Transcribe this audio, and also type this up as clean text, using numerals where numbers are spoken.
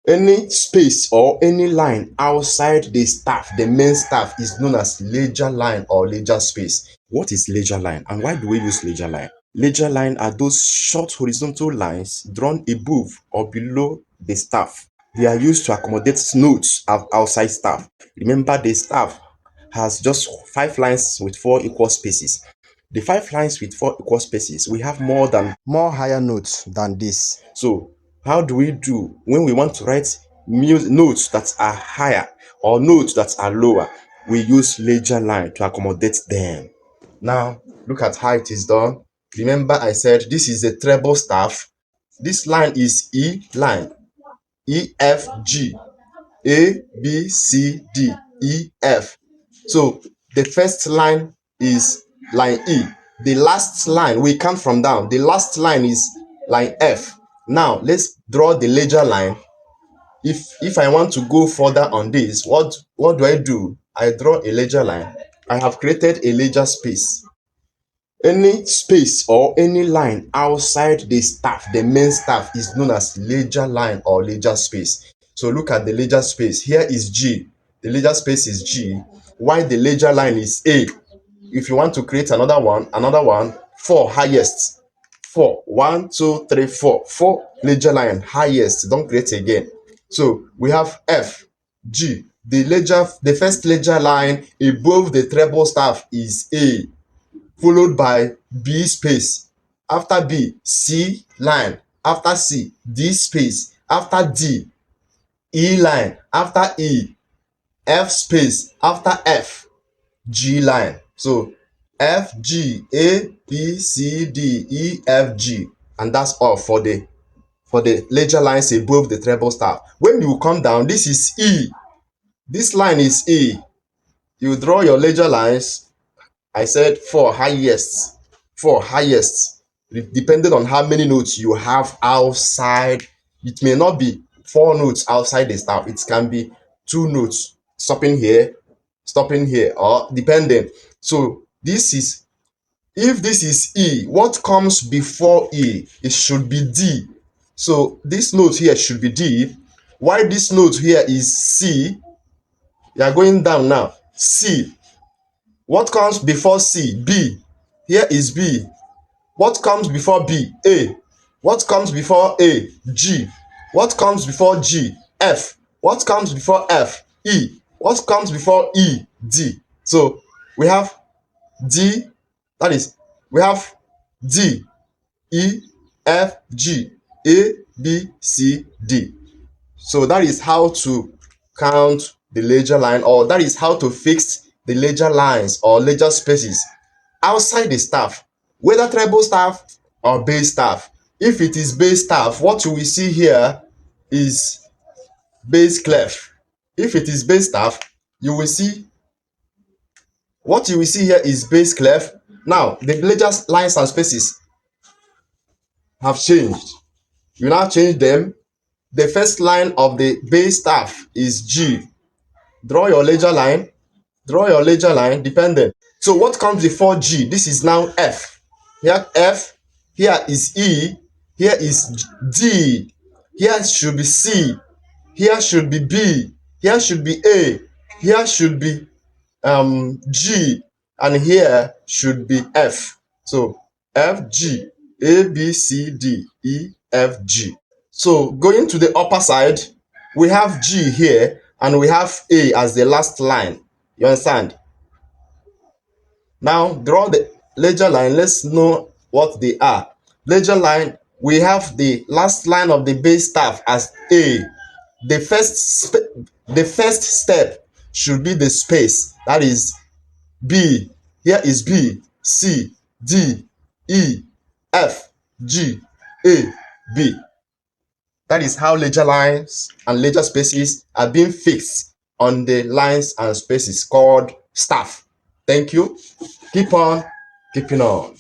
Any space or any line outside the staff, the main staff, is known as ledger line or ledger space. What is ledger line and why do we use ledger line? Ledger line are those short horizontal lines drawn above or below the staff. They are used to accommodate notes outside staff. Remember, the staff has just 5 lines with 4 equal spaces. The 5 lines with 4 equal spaces, we have more higher notes than this. So how do we do when we want to write notes that are higher or notes that are lower? We use ledger line to accommodate them. Now look at how it is done. Remember, I said this is a treble staff. This line is E line, E F G, A B C D, E F. So the first line is line E. The last line, we count from down. The last line is line F. Now let's draw the ledger line. If I want to go further on this, what do? I draw a ledger line. I have created a ledger space. Any space or any line outside the staff, the main staff, is known as ledger line or ledger space. So look at the ledger space. Here is G. The ledger space is G. While the ledger line is A. If you want to create another one, 4 highest. 4. 1, 2, 3, 4. 4 ledger line highest. Don't create again. So we have F, G. The first ledger line above the treble staff is A, followed by B space. After B, C line. After C, D space. After D, E line. After E, F space. After F, G line. So F, G, A, B, C, D, E, F, G. And that's all for the ledger lines above the treble staff. When you come down, this is E. This line is E. You draw your ledger lines. I said 4 highest. 4 highest. Depending on how many notes you have outside. It may not be 4 notes outside the staff. It can be 2 notes stopping here, or depending. So if this is E, what comes before E? It should be D. So this note here should be D. While this note here is C, you are going down now. C. What comes before C? B. Here is B. What comes before B? A. What comes before A? G. What comes before G? F. What comes before F? E. What comes before E? D. So we have D, that is, we have D, E, F, G, A, B, C, D. So that is how to count the ledger line, or that is how to fix the ledger lines or ledger spaces outside the staff, whether treble staff or base staff. If it is base staff, what you will see here is base clef. If it is base staff, what you will see here is base clef. Now the ledger lines and spaces have changed. You now change them. The first line of the base staff is G. Draw your ledger line. Dependent. So what comes before G? This is now F. Here F. Here is E. Here is D. Here should be C. Here should be B. Here should be A. Here should be G. And here should be F. So F, G, A, B, C, D, E, F, G. So going to the upper side, we have G here and we have A as the last line. You understand? Now draw the ledger line. Let's know what they are. Ledger line, we have the last line of the base staff as A. The first step should be the space. That is B. Here is B, C, D, E, F, G, A, B. That is how ledger lines and ledger spaces are being fixed on the lines and spaces called staff. Thank you. Keep on keeping on.